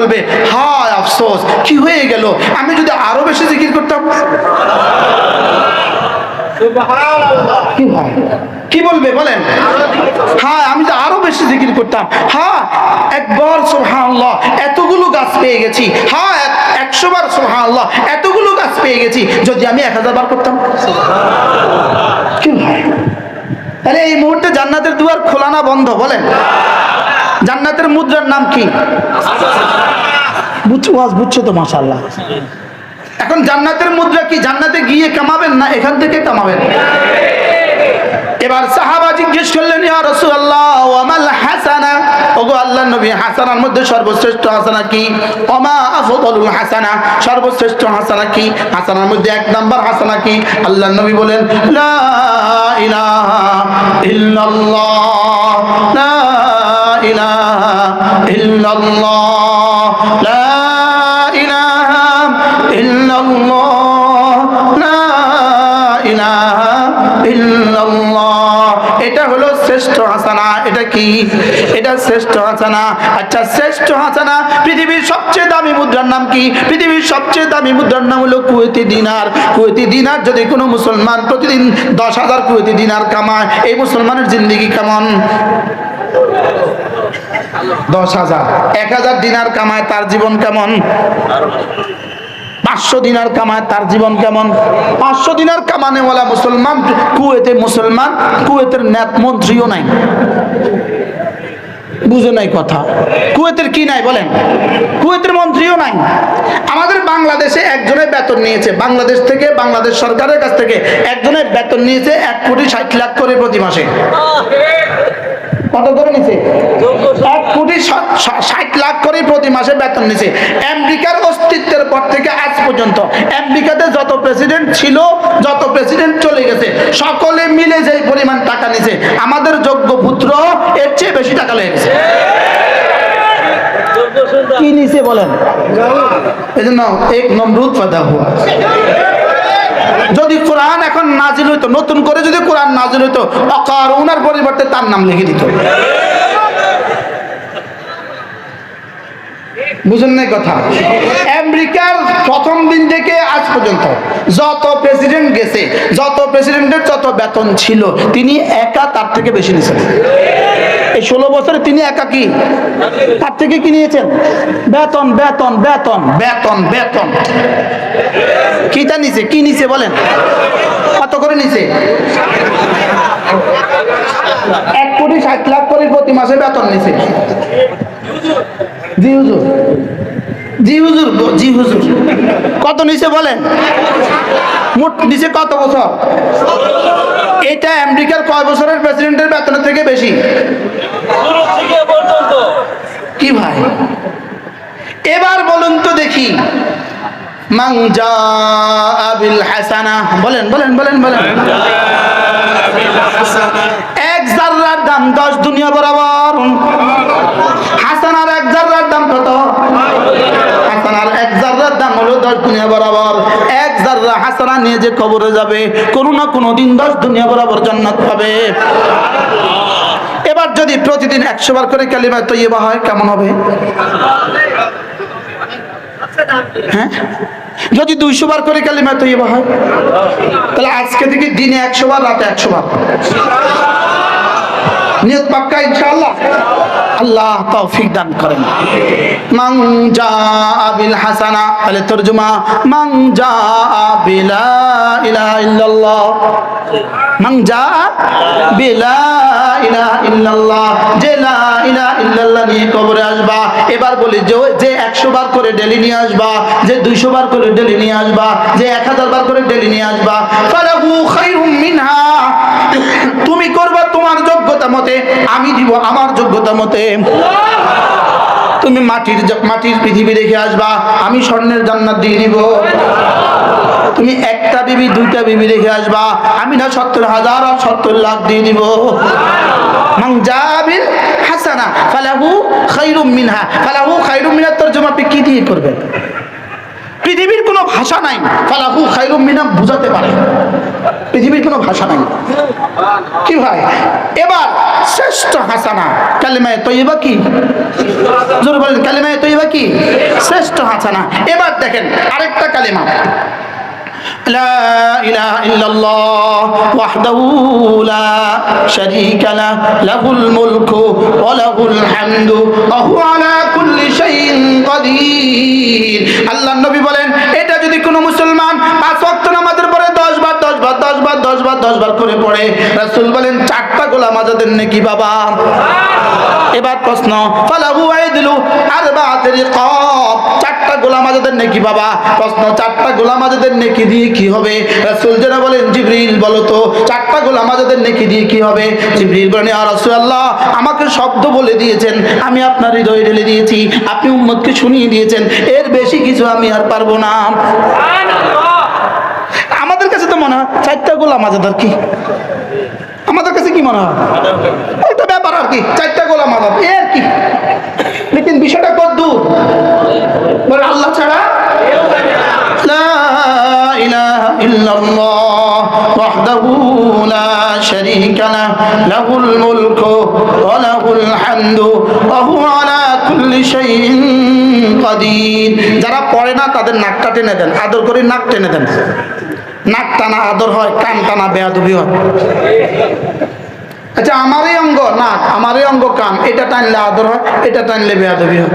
বলবে, হায় আফসোস, কি হয়ে গেল, আমি যদি আরো বেশি জিকির করতাম। কি হয়, কি বলবে বলেন? হ্যাঁ, আমি তো আরো বেশি জিকির করতাম। হ্যাঁ, একবার সুবহানাল্লাহ এতগুলো গাছ পেয়ে গেছি। হ্যাঁ, 100 বার সুবহানাল্লাহ এতগুলো গাছ পেয়ে গেছি, যদি আমি 1000 বার করতাম। কি হয়? তাহলে এই মুহূর্তে জান্নাতের দুয়ার খোলা না বন্ধ বলেন? জান্নাতের মুদ্রার নাম কি? বুঝছো তো মাশাআল্লাহ। এখন জান্নাতের মুদ্রা কি জান্নাতে গিয়ে কামাবেন না এখান থেকে কামাবেন? এবার সাহাবা জিজ্ঞেস করলেন, ইয়া রাসূলুল্লাহ ওয়া মাল হাসানা, ওগো আল্লাহর নবী, হাসানার মধ্যে সর্বশ্রেষ্ঠ হাসানা কি? ওমা আফদালুল হাসানা, সর্বশ্রেষ্ঠ হাসানা কি? হাসানার মধ্যে 1 নাম্বার হাসানা কি? আল্লাহর নবী বলেন, লা ইলাহা ইল্লাল্লাহ, লা ইলাহা ইল্লাল্লাহ, লা ইলাহা ইল্লাল্লাহ, লা ইলাহা ইল্লাল্লাহ। এটা হলো শ্রেষ্ঠ হাসানা। এটা কি? এটা শ্রেষ্ঠ হাসানা। আচ্ছা, শ্রেষ্ঠ হাসানা পৃথিবীর সবচেয়ে দামি মুদ্রার নাম কি? পৃথিবীর সবচেয়ে দামি মুদ্রার নাম হলো কুয়েতি দিনার। কুয়েতি দিনার যদি কোনো মুসলমান প্রতিদিন 10,000 কুয়েতি দিনার কামায়, এই মুসলমানের জিন্দেগি কেমন? 10,000, 1,000 দিনার কামায়, তার জীবন কেমন? 500 দিনার কামায়, তার জীবন কেমন? 500 দিনার কামানেওয়ালা মুসলমান কুয়েতে মুসলমান, কুয়েতের নেতা মন্ত্রীও নাই। বুঝে নাই কথা? কুয়েতের কি নাই বলেন? কুয়েতের মন্ত্রীও নাই। আমাদের বাংলাদেশে একজনের বেতন নিয়েছে, বাংলাদেশ থেকে, বাংলাদেশ সরকারের কাছ থেকে একজনের বেতন নিয়েছে 1,60,00,000 করে প্রতি মাসে। কত করে নিছে? 1,60,00,000 করে প্রতি মাসে বেতন নিছে। আমেরিকার অস্তিত্বের পর থেকে আজ পর্যন্ত আমেরিকাতে যত প্রেসিডেন্ট ছিল, যত প্রেসিডেন্ট চলে গেছে, সকলে মিলে যে পরিমাণ টাকা নিছে, আমাদের যোগ্য পুত্র এর চেয়ে বেশি টাকা লেগেছে। কি নিছে বলেন? এজন্য এক নমরুদ পয়দা হুয়া। যদি কোরআন এখন নাজিল হইতো, নতুন করে যদি কোরআন নাজিল হইতো, কারুনের পরিবর্তে তার নাম লিখে দিত। বুঝেন নাই কথা? আমেরিকার প্রথম দিন থেকে আজ পর্যন্ত যত প্রেসিডেন্ট গেছে, যত প্রেসিডেন্টের যত বেতন ছিল, তিনি একা তার থেকে বেশি নিয়েছেন। এই 16 বছরে তিনি একা কি তার থেকে কি নিয়েছেন? বেতন, বেতন, বেতন, বেতন, বেতন। কিটা নিছে? কি নিছে বলেন? কত করে নিছে? 1,60,00,000 করে প্রতি মাসে বেতন নিছে। জি হুজুর, জি হুজুর, জি হুজুর। কত নিছে বলেন? মোট নিছে কত বছর? এটা আমেরিকার কয় বছরের প্রেসিডেন্টের বেতনের থেকে বেশি? কি ভাই, এবার বলুন তো দেখি, মান জাআ বিল হাসানা, বলেন বলেন বলেন বলেন। 1 জাররার দাম 10 দুনিয়া বরাবর। হাসানার 1 জাররার দাম কত? হাসানার 1 জাররার দাম হলো 10 দুনিয়া বরাবর। 1 জাররা হাসানা নিয়ে যে কবরে যাবে, কোনো না কোনো দিন 10 দুনিয়া বরাবর জান্নাত পাবে। এবার যদি প্রতিদিন 100 বার করে কালিমা তৈয়বা হয়, কেমন হবে? হ্যাঁ, যদি 200 বার করে কালিমা তৈয়বা হয়, তাহলে আজকে থেকে দিনে 100 বার, রাতে 100 বার। নিয়ত পাক্কা ইনশাআল্লাহ? আল্লাহ তৌফিক দান করেন। মান জাআ বিল হাসানা, তাহলে তরজমা, মান জাআ বিলা ইলাহা ইল্লাল্লাহ, মান জাআ বিলা ইলাহা ইল্লাল্লাহ, যে লা ইলাহা ইল্লাল্লাহ নিয়ে কবরে আসবা। এবার বলি, যে 100 বার করে ডেলি নিয়ে আসবা, যে 200 বার করে ডেলি নিয়ে আসবা, যে 1000 বার করে ডেলি নিয়ে আসবা, ফালাহু খায়রুম মিনহা, তুমি করবা তোমার যোগ্যতা মতে, আমি দিব আমার যোগ্যতা মতে। তুমি মাটির পৃথিবী রেখে আসবা, আমি স্বর্ণের জান্নাত দিয়ে দিব। তুমি একটা বিবি, 2টা বিবি রেখে আসবা, আমি না 70,000 আর 70 লাখ দিয়ে দিব। মান জাআ বিল হাসানা ফালাহু খায়রুম মিনহা, ফালাহু খায়রুম মিনহা তরজমা আপনি কি দিয়ে করবেন? পৃথিবীর কোনো ভাষা নাই ফালাহু খায়রুম মিনহা বুঝাতে পারে, পৃথিবীর কোনো ভাষা নাই। কি ভাই, এবার শ্রেষ্ঠ হাসানা কালিমায়ে তৈয়বা কি? জোরে বলেন, কালিমায়ে তৈয়বা কি? শ্রেষ্ঠ হাসানা। এবার দেখেন আরেকটা কালিমা, لا إله إلا الله وحده لا شريك له له الملك وله الحمد وهو على كل شيء قدير। আল্লাহ নবী বলেন, এটা যদি কোনো মুসলমান 5 ওয়াক্ত নামাজের পরে 10 বার করে পড়ে, রাসূল বলেন 4টা গোলাম আজাদের নেকি বাবা। এবার প্রশ্ন, ফালাহু আইদলু আরবাআত রিকাব, 4টা গোলাম আজাদের নেকি বাবা। প্রশ্ন, 4টা গোলাম আজাদের নেকি দিয়ে কি হবে? রাসূল যেন বলেন, জিবরিল বলো তো 4টা গোলাম আজাদের নেকি দিয়ে কি হবে? জিবরিল বলেন, ইয়া রাসূলুল্লাহ, আমাকে শব্দ বলে দিয়েছেন, আমি আপনার হৃদয়ে ঢেলে দিয়েছি, আপনি উম্মতকে শুনিয়ে দিয়েছেন, এর বেশি কিছু আমি আর পারবো না। আমাদের কাছে তো মনে হয় 4টা গোলাম আজাদ কি, আমাদের কাছে কি মনে হয় একটা ব্যাপার আর কি, 4টা গোলাম আজাদ এর কি, লেকিন বিষয়টা কত দূর, বলে আল্লাহ ছাড়া লা ইলাহা ইল্লাল্লাহ ওয়াহদাহু লা শারীকা লাহু লাহুল মুলকু ওয়া লাহুল হামদু ওয়া হুয়া আলা কুল্লি শাইইন কাদির। যারা পড়ে না তাদের নাকটা টেনে দেন, আদর করে নাক টেনে দেন। নাক টানা আদর হয়, কান টানা বেয়াদবি হয়। আচ্ছা, আমারই অঙ্গ নাক, আমারই অঙ্গ কান, এটা টানলে আদর হয়, এটা টানলে বেয়াদবি হয়।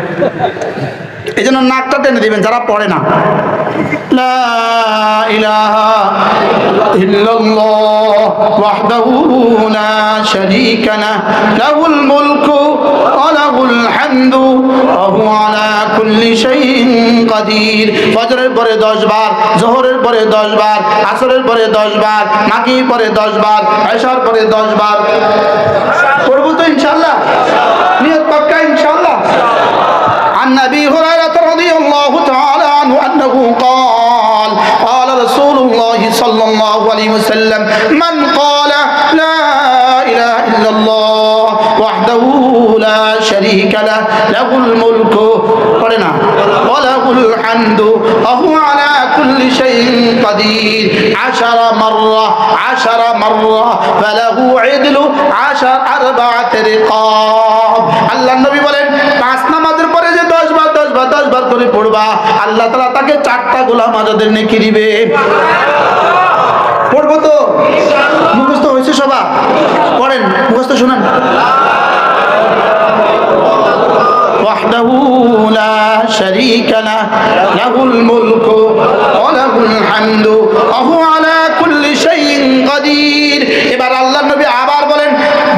এই জন্য নাকটা টেনে দিবেন যারা পড়ে না। লা ইলাহা ইল্লাল্লাহ ওয়াহদাহু লা শারীকা লাহু লাহুল মুলকু ওয়া লাহুল হামদু ওয়া হুয়া আলা কুল্লি শাইইন কাদির। ফজরের পরে 10 বার, যোহরের পরে 10 বার, আসরের পরে 10 বার, মাগরিবের পরে 10 বার, ইশার পরে 10 বার পড়ব তো ইনশাআল্লাহ, নিয়ত পাক্কা ইনশাআল্লাহ। عن أبي هريرة رضي الله تعالى عنه أنه قال قال رسول الله صلى الله عليه وسلم من قال لا إله إلا الله وحده لا شريك له له الملك وله الحمد وهو على كل شيء قدير 10 مرة فله عدل 4 رقاب। আল্লাহ নবী বলেন, 5 নামাজের পরে যে 10 বার করে পড়বা, আল্লাহ তাআলা তাকে 4টা গোলাম আজাদের নেকি দিবে। পড়বো তো, মুখস্থ হয়েছে সবার? পড়েন, মুখস্থ শুনেন। ওয়াহদাহু লা শারীকা লাহু লাহুল মুলকু ওয়া লাহুল হামদু ওয়া হুয়া আলা কুল্লি শাইইন কাদির। এবার আল্লাহর নবী আবার বলেন,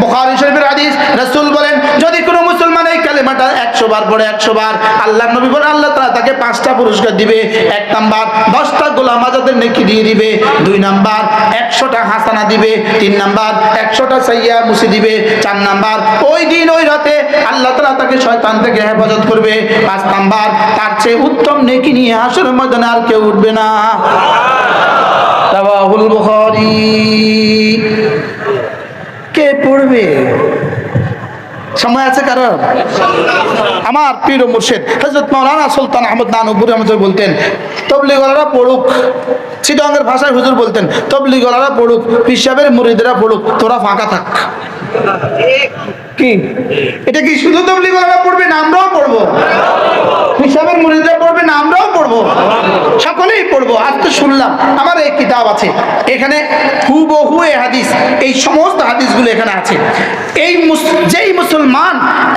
বুখারী শরীফের হাদিস, রাসূল বলেন, যদি কোনো মুসলমান এই কালিমাটা 100 বার পড়ে, 100 বার, আল্লাহর নবী বলেন আল্লাহ তাআলা তাকে 5টা পুরস্কার দিবে। 1 নাম্বার 10টা গোলাম আজাদের নেকি দিয়ে দিবে, 2 নাম্বার 100টা হাসানা দিবে, 3 নাম্বার 100টা সাইয়্যা মুছে দিবে, 4 নাম্বার ওই দিন ওই রাতে আল্লাহ তাআলা তাকে শয়তান থেকে হেফাজত করবে, 5 নাম্বার তার চেয়ে উত্তম নেকি নিয়ে হাশরের ময়দানে আর কেউ উঠবে না। রাওয়াহুল বুখারী। কে পড়বে? সময় আছে কারণ? আমার পীর ও মুর্শিদ হযরত মাওলানা সুলতান আহমদ নানুপুরি রহমাতুল্লাহ বলতেন, তবলিগওয়ালারা পড়ুক, চিটাঙ্গের ভাষায় হুজুর বলতেন, তবলিগওয়ালারা পড়ুক, পীর সাহেবের মুরিদরা পড়ুক, তোরা ফাঁকা থাক। কি এটা কি শুধু তবলিগওয়ালারা পড়বে না আমরাও পড়বো? পীর সাহেবের মুরিদরা পড়বে না আমরাও পড়বো? সকলেই পড়বো। আজ তো শুনলাম, আমার এই কিতাব আছে, এখানে হুবহু এই হাদিস, এই সমস্ত হাদিসগুলো এখানে আছে। এই যেই মুসলমান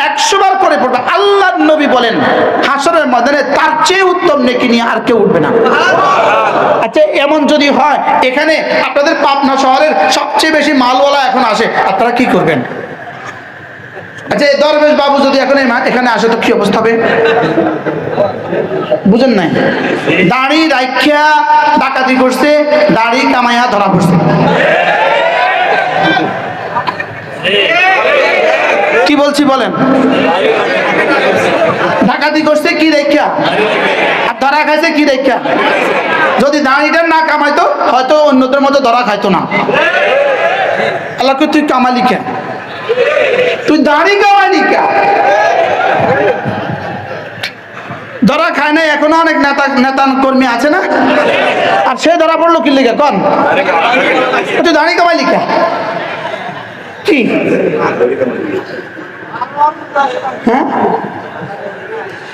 100 বার করে পড়বে, আল্লাহর নবী বলেন হাশরের ময়দানে তার চেয়ে উত্তম নেকি নিয়ে আর কেউ উঠবে না। আচ্ছা, এমন যদি হয়, এখানে আপনাদের পাবনা শহরের সবচেয়ে বেশি মালওয়ালা এখন আসে, আপনারা কি করবেন? আচ্ছা, এই দরবেশ বাবু যদি এখন এখানে আসে তো কি অবস্থা হবে? বুঝেন নাই? দাড়ি রাইখা ডাকাতি করছে, দাড়ি কামাইয়া ধরা পড়ছে। কি বলছি বলেন? ডাকাতি করছে কি রেখা, আর ধরা খাইছে কি রেখা? যদি দাড়িটা না কামাইতো হয়তো অন্যদের মতো ধরা খাইতো না। আল্লাহকে তুই কামালি কে? তুই দাড়ি কামালি কে? ধরা খায় না, এখনো অনেক নেতা কর্মী আছে না, আর সে ধরা পড়লো কি লেগে? কন তুই দাড়ি কামালি কে? কি হ্যাঁ,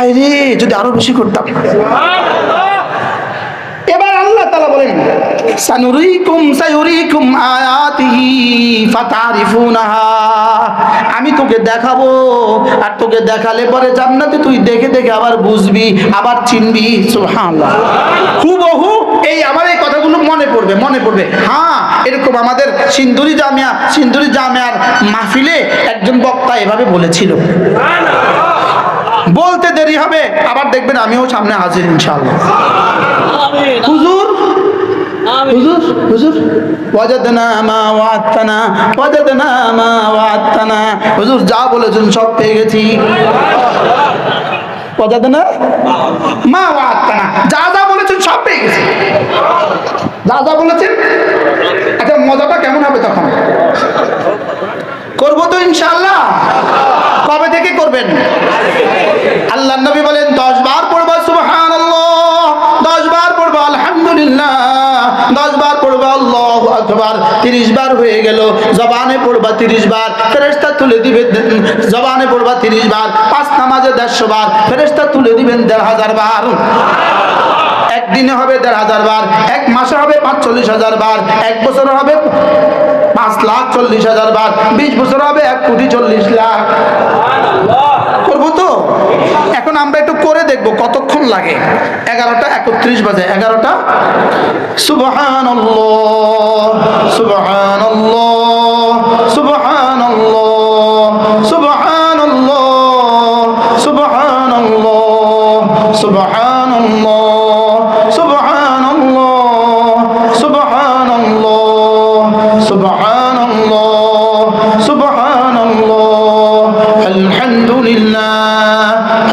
হায় রে, যদি আরো বেশি করতাম। এবার আল্লাহ তাআলা বলেন সায়ুরিকুম আয়াতিহি ফাতারিফুনাহা, আমি তোকে দেখাবো, আর তোকে দেখালে পরে জান্নাতে তুই দেখে দেখে আবার বুঝবি, আবার চিনবি। সুবহানাল্লাহ। হুবহু আমার এই কথাগুলো মনে পড়বে। হ্যাঁ, এরকম আমাদের সিন্ধুরি জামিয়ার মাহফিলে একজন বক্তা এভাবে বলেছিল। বলতে দেরি হবে, আবার দেখবেন আমিও সামনে হাজির ইনশাআল্লাহ। হুজুর ওয়াজাদনা মা ওয়া'আদতানা, হুজুর যা বলেছেন সব পেয়ে গেছি। ওয়াজাদনা মা ওয়া'আদতানা, যা বলেছেন সব পেয়ে গেছি। যা বলেছেন। আচ্ছা, মজাটা কেমন হবে তখন? করবো তো ইনশাআল্লাহ। কবে থেকে করবেন? আল্লাহর নবী বলেন 10 বার পড়বা সুবহানাল্লাহ, 10 বার পড়বা আলহামদুলিল্লাহ, 10 বার পড়বা আল্লাহু আকবার। 30 বার হয়ে গেল, জবানে পড়বা 30 বার, ফেরেশতা তুলে দিবে। জবানে পড়বা 30 বার, 5 নামাজে 150 বার, ফেরেশতা তুলে দিবেন 1500 বার। একদিনে হবে 1500 বার, এক মাসে হবে 45,000 বার, এক বছরে হবে 5,40,000 বার, 20 বছর হবে 1,40,00,000। করবো তো? এখন আমরা একটু করে দেখবো কতক্ষণ লাগে। 11টা 31 বাজে। 11টা। সুবহানাল্লাহ, সুবহানাল্লাহ, সুবহানাল্লাহ, সুবহানাল্লাহ, সুবহানাল্লাহ, সুবহানাল্লাহ, সুবহানাল্লাহ, সুবহানাল্লাহ, সুবহানাল্লাহ, সুবহানাল্লাহ, আলহামদুলিল্লাহ,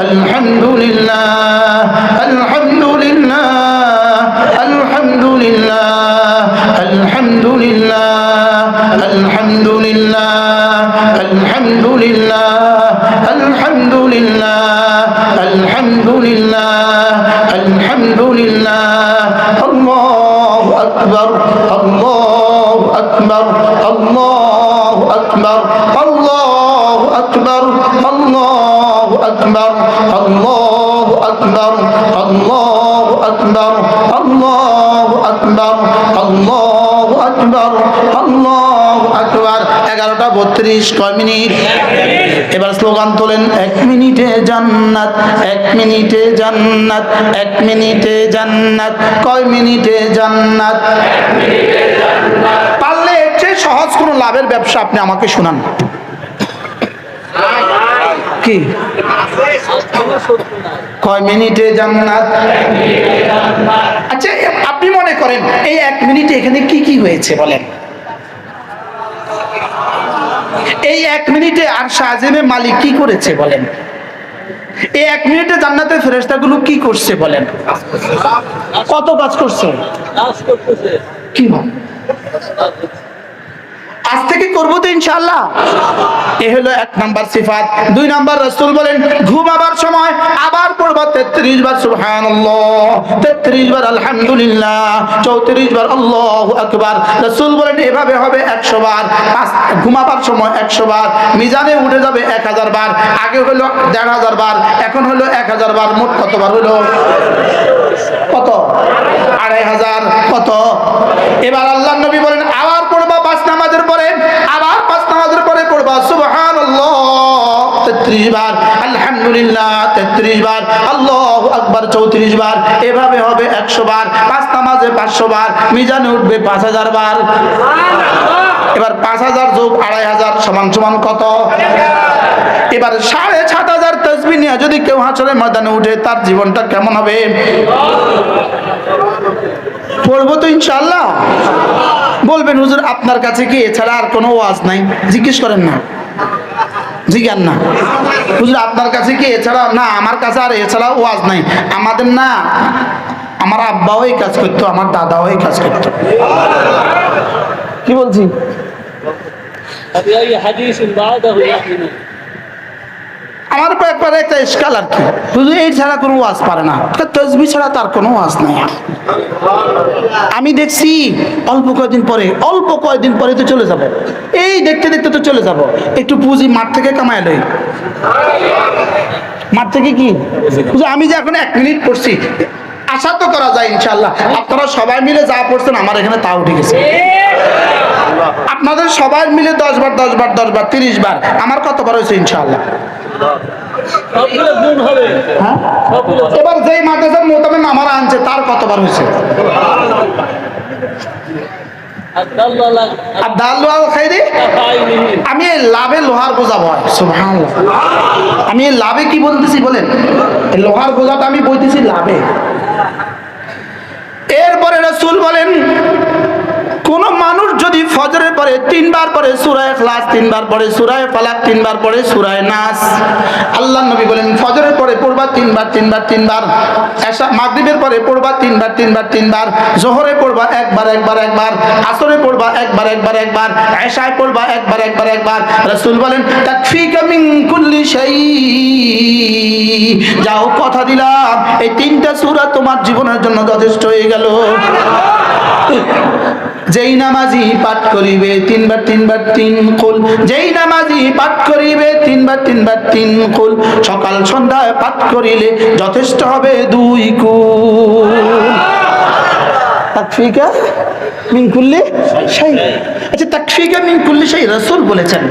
আলহামদুলিল্লাহ, আলহামদুলিল্লাহ, আলহামদুলিল্লাহ, আলহামদুলিল্লাহ, আলহামদুলিল্লাহ, আলহামদুলিল্লাহ, আলহামদুলিল্লাহ, আলহামদুলিল্লাহ, আলহামদুলিল্লাহ, আল্লাহু আকবার, আল্লাহু আকবার, আল্লাহু আকবার, আল্লাহু আকবার, আল্লাহু আকবার, আল্লাহু আকবার, আল্লাহু আকবার, আল্লাহু আকবার, আল্লাহু আকবার, আল্লাহু আকবার। 11টা 32। কয় মিনিট? এবার স্লোগান তোলেন, 1 মিনিটে জান্নাত, 1 মিনিটে জান্নাত, 1 মিনিটে জান্নাত। কয় মিনিটে জান্নাত? পারলে এর চেয়ে সহজ কোন লাভের ব্যবসা আপনি আমাকে শুনান। কি? কয় মিনিটে জান্নাত? আচ্ছা, আপনি মনে করেন এই 1 মিনিটে এখানে কি কি হয়েছে বলেন? এই 1 মিনিটে আরশ আজিমে মালিক কি করেছে বলেন? এই 1 মিনিটে জান্নাতের ফেরেশতাগুলো কি করছে বলেন? কত কাজ করছে? কি হয়? আজ থেকে করবো তো ইনশাআল্লাহ। এ হলো 1 নাম্বার সিফাত। 2 নাম্বার, রাসূল বলেন ঘুমাবার সময় আবার পড়বা 33 বার সুবহানাল্লাহ, 33 বার আলহামদুলিল্লাহ, 34 বার আল্লাহু আকবার। রাসূল বলেন এভাবে হবে 100 বার। ঘুমাবার সময় 100 বার, মিজানে উঠে যাবে 1000 বার। আগে হলো 1500 বার, এখন হলো 1000 বার। মোট কতবার হলো? কত? 2500। কত? এবার আল্লাহর নবী বলেন আবার পড়বা 5 নামাজের পরে, আবার 5 নামাজের পরে পড়বা সুবহানাল্লাহ 33 বার, আলহামদুলিল্লাহ 33 বার, আল্লাহু আকবার 34 বার। এভাবে হবে 100 বার। 5 নামাজে 500 বার, মিজানে উঠবে 5000 বার। এবার 5000 যোগ 2500 সমান সমান কত? এবার 7500 তাসবিহ নিয়ে যদি কেউ হাসরের ময়দানে উঠে, তার জীবনটা কেমন হবে? পড়বো তো ইনশাআল্লাহ। বলবেন হুজুর আপনার কাছে কি এছাড়া আর কোনো ওয়াজ নাই? জিজ্ঞেস করেন না, জিজ্ঞান না। হুজুর আপনার কাছে কি এছাড়া? না, আমার কাছে আর এছাড়া ওয়াজ নাই। আমাদের না, আমার আব্বাও এই কাজ করতো, আমার দাদাও এই কাজ করতো। কি বলছি? আমার ব্যাপারে একটা ইশকাল আর কি, হুজুর এই ছাড়া কোনো ওয়াজ পারে না, তাসবিহ ছাড়া তার কোনো ওয়াজ নাই। আমি দেখছি অল্প কয়েকদিন পরে তো চলে যাব। এই দেখতে দেখতে তো চলে যাব। একটু পুঁজি মাঠ থেকে কামায় লই, মাঠ থেকে কি আমি যে এখন 1 মিনিট পড়ছি, আশা তো করা যায় ইনশাআল্লাহ আপনারা সবাই মিলে যা পড়ছেন আমার এখানে তা উঠে গেছে। আপনাদের সবাই মিলে 10 বার 10 বার 10 বার 30 বার আমার কতবার হয়েছে ইনশাআল্লাহ? হ্যাঁ? এবার যেই মাদ্রাসার মোতাবেক আমার আনছে তার কতবার হয়েছে? আমি এই লাভে লোহার বোঝা ভয়, সুবহানাল্লাহ। আমি এই লাভে কি বলতেছি বলেন, লোহার বোঝাটা আমি বলতেছি লাভে। এরপরে রাসূল বলেন কোন মানুষ যদি ফজরের পরে 3 বার পড়ে সূরা ইখলাস, 3 বার পড়ে সূরা ফালাক, 3 বার পড়ে সূরা নাস, আল্লাহর নবী বলেন ফজরের পরে পড়বা 3 বার 3 বার 3 বার, এশা মাগরিবের পরে পড়বা 3 বার 3 বার 3 বার, জোহরে পড়বা একবার একবার একবার, আসরে পড়বা একবার একবার একবার, এশায় পড়বা একবার একবার একবার। রাসূল বলেন তাকফিকা মিন কুল্লি শাই, যাও কথা দিলাম এই 3টা সূরা তোমার জীবনের জন্য যথেষ্ট হয়ে গেল। যেই নামাজি পাঠ করিবে 3 বার 3 বার 3 কুল, যেই নামাজি পাঠ করিবে 3 বার 3 বার 3 কুল, সকাল সন্ধ্যায় পাঠ করিলে যথেষ্ট হবে 2 কুল। তাকফিকা মিন কুল্লি শাই, আচ্ছা তাকফিকা মিন কুল্লি শাই রাসূল বলেছেন,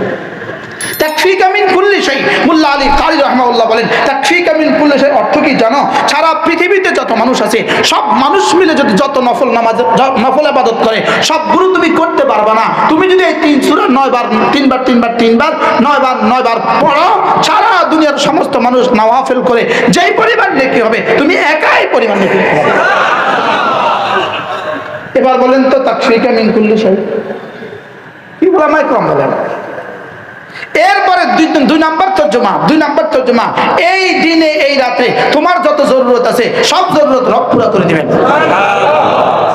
তাকফিকা মিন কুল্লি শাই। মুল্লা আলী কারি রাহমাহুল্লাহ বলেন তাকফিকা মিন কুল্লি শাই অর্থ কি জানো? সারা পৃথিবীতে যত মানুষ আছে সব মানুষ মিলে যদি যত নফল নামাজ নফল ইবাদত করে সবগুলো তুমি করতে পারবে না। তুমি যদি এই 3 সূরা 9 বার 3 বার 3 বার 3 বার 9 বার 9 বার পড়ো, সারা দুনিয়ার সমস্ত মানুষ নওয়াফিল করে যেই পরিমাণ নেকি হবে তুমি একাই পরিমাণ নেকি হবে। এবার বলেন তো তাকফিকা মিন কুল্লি শাই কি বলা মাই কম বলেন। এরপরে 2 নাম্বার তর্জমা, এই দিনে এই রাতে তোমার যত জরুরত আছে সব জরুরত রব পুরা করে দিবেন।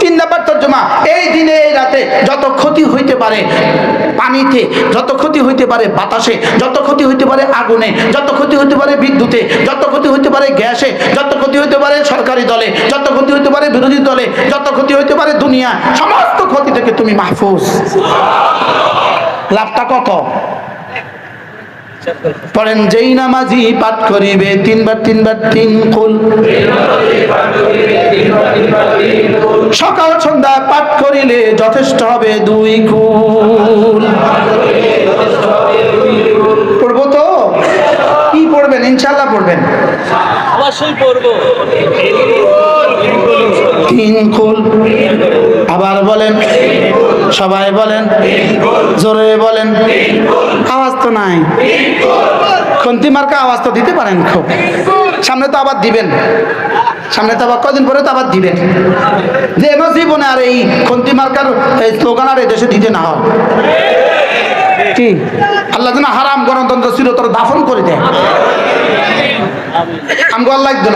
3 নাম্বার তর্জমা, এই দিনে এই রাতে যত ক্ষতি হইতে পারে পানিতে, যত ক্ষতি হইতে পারে বাতাসে, যত ক্ষতি হইতে পারে আগুনে, যত ক্ষতি হইতে পারে বিদ্যুতে, যত ক্ষতি হইতে পারে গ্যাসে, যত ক্ষতি হইতে পারে সরকারি দলে, যত ক্ষতি হইতে পারে বিরোধী দলে, যত ক্ষতি হইতে পারে দুনিয়া, সমস্ত ক্ষতি থেকে তুমি মাহফুজ। লাভটা কত? পড়েন যেই নামাজি পাঠ করিবে 3 বার 3 বার 3 কুল, সকাল সন্ধ্যা পাঠ করিলে যথেষ্ট হবে 2 কুল। পড়বো তো? কি পড়বেন? ইনশাআল্লাহ পড়বেন, অবশ্যই পড়বো। 3 কুল। আবার বলেন, সবাই বলেন, জোরে বলেন, আওয়াজ তো নাই। খন্তি মার্কা আওয়াজ তো দিতে পারেন খুব, সামনে তো আবার দিবেন, সামনে তো আবার কদিন পরে তো আবার দিবেন। যে জীবনে আর এই খন্তি মার্কার এই স্লোগান আর এই দেশে দিতে না হয় কি আল্লাহ যেন হারাম গণতন্ত্র চিরতর দাফন করে দেয়। আমগো আল্লাহ একজন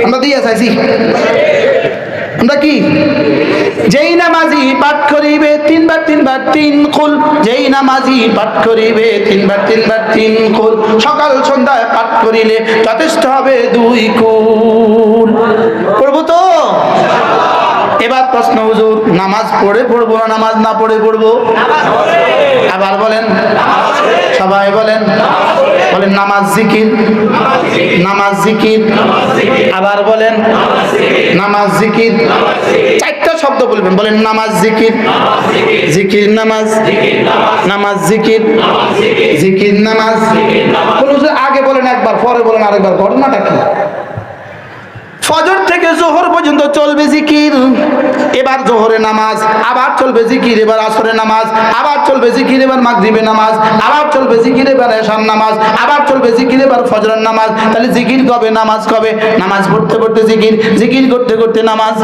আমরা দিয়ে চাইছি, আমরা কি যেই নামাজি পাঠ করিবে 3 বার 3 বার 3 কুল, যেই নামাজি পাঠ করিবে 3 বার 3 বার 3 কুল, সকাল সন্ধ্যায় পাঠ করিলে যথেষ্ট হবে 2 কুল। পড়বো তো? এবার প্রশ্ন, হুজুর নামাজ পড়ে পড়বো না নামাজ না পড়ে পড়বো? আবার বলেন, সবাই বলেন, বলেন নামাজ জিকির, নামাজ জিকির। আবার বলেন নামাজ জিকির। 4টা শব্দ বলবেন, বলেন নামাজ জিকির, জিকির নামাজ, নামাজ জিকির, জিকির নামাজ। আগে বলেন একবার, পরে বলেন আরেকবার, ঘটনাটা কি? ফজর থেকে জোহর পর্যন্ত চলবে জিকির, এবার জোহরে নামাজ, আবার চলবে জিকির, এবার আসরে নামাজ, আবার চলবে জিকির, এবার মাগরিবে নামাজ, আবার চলবে জিকির, এবার এশার নামাজ, আবার চলবে জিকির, এবার ফজরের নামাজ। তাহলে জিকির কবে, নামাজ কবে? নামাজ পড়তে পড়তে জিকির, জিকির করতে করতে নামাজ।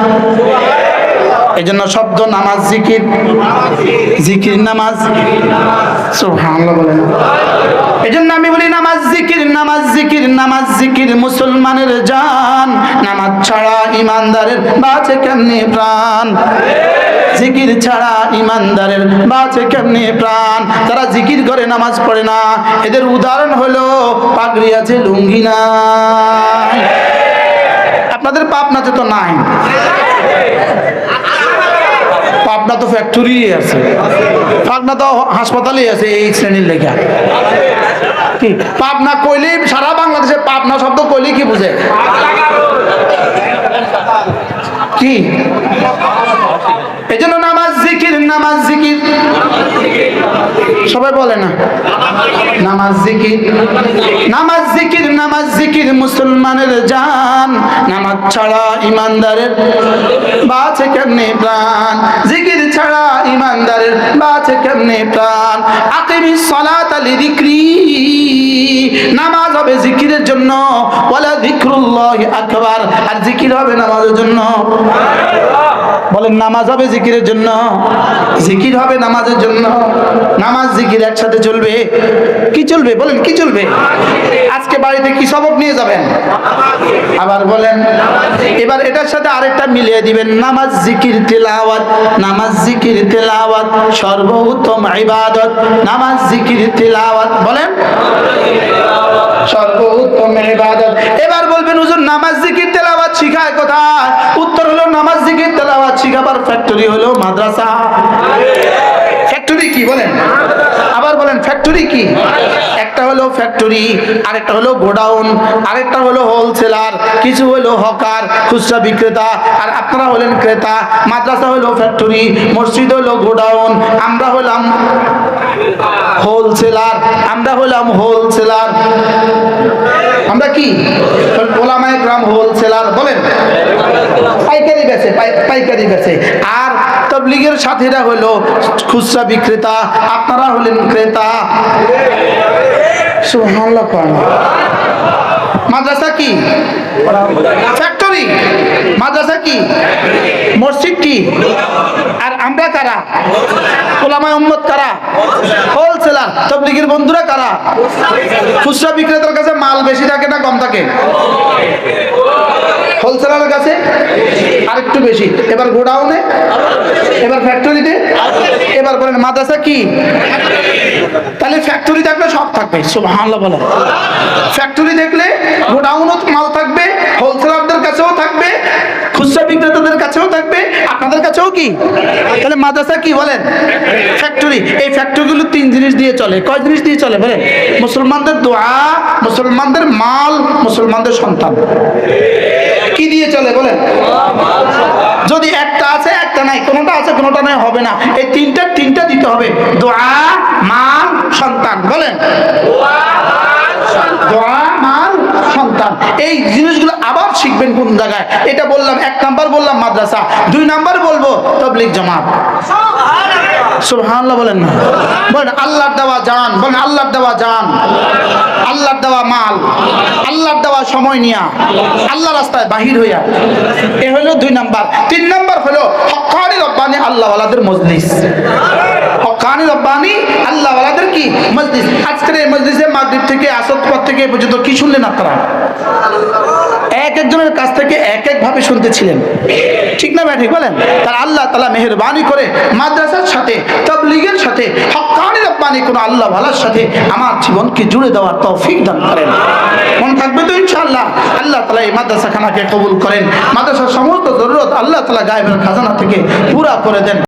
এই জন্য শব্দ নামাজ জিকির, জিকির নামাজ, সুবহানাল্লাহ বলেন। এই জন্য আমি বলি নামাজ জিকির, নামাজ জিকির, নামাজ জিকির মুসলমানের জান, নামাজ ছাড়া ইমানদারের বাঁচে কেমনে প্রাণ, জিকির ছাড়া ইমানদারের বাঁচে কেমনে প্রাণ। যারা জিকির করে নামাজ পড়ে না এদের উদাহরণ হলো পাগড়ি আছে লুঙ্গি নাই। আপনাদের পাবনাতে তো নাই, পাবনা তো ফ্যাক্টরি আছে, পাবনা তো হাসপাতালে আছে এই শ্রেণীর লেখা। কি পাবনা কইলেই সারা বাংলাদেশে পাবনা শব্দ কইলেই কি বুঝে কি এই জন্য নামাজ জিকির সবাই বলে না নামাজ জিকির মুসলমানের জান। নামাজ ছাড়া ইমানদারের বাঁচে কেমনে প্রাণ, জিকির ছাড়া ইমানদারের বাঁচে কেমনে প্রাণ। আকিমিস সালাতা লিযিকরি, নামাজ হবে জিকিরের জন্য, ওয়ালা যিকরুল্লাহি আকবার, আর জিকির হবে নামাজের জন্য। বলেন নামাজ হবে জিকিরের জন্য, জিকির হবে নামাজের জন্য। নামাজ জিকির একসাথে চলবে। কি চলবে বলেন, কি চলবে? আজকে বাড়িতে কি সবক নিয়ে যাবেন? আবার বলেন, এবার এটার সাথে আরেকটা মিলিয়ে দিবেন, নামাজ জিকির তেলাওয়াত। নামাজ জিকির তেলাওয়াত সর্বোত্তম ইবাদত। নামাজ জিকির তেলাওয়াত বলেন সর্বোত্তম ইবাদত। এবার বলবেন হুজুর নামাজ জিকির তেলাওয়াত শিখায় কোথায়? উত্তর হলো নামাজ জিকির তেলাওয়াত শিখাবার ফ্যাক্টরি হলো মাদ্রাসা। ফ্যাক্টরি কি বলেন? আবার বলেন ফ্যাক্টরি কি? একটা হলো ফ্যাক্টরি, আরেকটা হলো গোডাউন, আরেকটা হলো হোলসেলার, কিছু হলো হকার খুচরা বিক্রেতা, আর আপনারা হলেন ক্রেতা। মাদ্রাসা হলো ফ্যাক্টরি, মসজিদ হলো গোডাউন, আমরা হলাম হোলসেলার। আমরা কি ওলামায়ে কেরাম হোলসেলার বলেন, পাইকারি বেচে। আর তাবলীগের সাথীরা হলো খুচরা বিক্রেতা, আপনারা হলেন ক্রেতা। সুবহানাল্লাহ। মাদ্রাসা কি? ফ্যাক্টরি। মাদ্রাসা কি? মসজিদ কি? আর আমরা কারা? ওলামায়ে উম্মত কারা? হোলসেলার। তাবলীগের বন্ধুরা কারা? খুচরা বিক্রেতার কাছে মাল বেশি থাকে না কম থাকে? হোলসেলারের কাছে আরেকটু বেশি। এবার গোডাউনে, এবার ফ্যাক্টরিতে। এবার বলেন মাদ্রাসা কি? তাহলে ফ্যাক্টরি থাকলে সব থাকবে। সুবহানাল্লাহ বলেন। ফ্যাক্টরি দেখলে গোডাউনও মাল থাকবে, হোলসেলারদের কাছেও থাকবে, খুচরা বিক্রেতাদের কাছেও থাকবে, আপনাদের কাছেও কি? তাহলে মাদ্রাসা কি বলেন? ফ্যাক্টরি। এই ফ্যাক্টরিগুলো তিন জিনিস দিয়ে চলে। কয় জিনিস দিয়ে চলে বলেন? মুসলমানদের দোয়া, মুসলমানদের মাল, মুসলমানদের সন্তান। কি দিয়ে চলে বলেন? যদি একটা আছে একটা নাই, কোনোটা আছে কোনোটা নাই, হবে না। এই তিনটা দিতে হবে, দোয়া, মাল, সন্তান। বলেন দোয়া, মাল, সন্তান। এই জিনিসগুলো আবার শিখবেন কোন জায়গায়? এটা বললাম, এক নাম্বার বললাম মাদ্রাসা, দুই নাম্বার বলবো তাবলীগ জামাত। সুবহানাল্লাহ বলেন না? বলেন আল্লাহর দেওয়া জান, বলেন আল্লাহর দেওয়া জান, আল্লাহর দেওয়া মাল, আল্লাহর দেওয়া সময় নিয়া আল্লাহ রাস্তায় বাহির হইয়া। এ হলো দুই নাম্বার। তিন নাম্বার হলো হক্কানি রব্বানি আল্লাহওয়ালাদের মজলিস। হক্কানি রব্বানি আল্লাহওয়ালাদের কি মজলিস। আজকের এই মজলিসে মাগরিব থেকে আসর পর থেকে পর্যন্ত কি শুনলেন আপনারা? এক একজনের কাছ থেকে এক এক ভাবে শুনতেছিলেন, ঠিক না? ঠিক বলেন। তার আল্লাহ তাআলা মেহেরবানি করে মাদ্রাসার সাথে, তাবলীগের সাথে, হক্কানি রব্বানি কোন আল্লাহ ওয়ালার সাথে আমার জীবনকে জুড়ে দেওয়ার তৌফিক দান করেন। মন থাকবে তো ইনশাআল্লাহ? আল্লাহ তাআলা এই মাদ্রাসাখানাকে কবুল করেন। মাদ্রাসার সমস্ত জরুরত আল্লাহ তাআলা গায়েবের খাজানা থেকে পুরা করে দেন।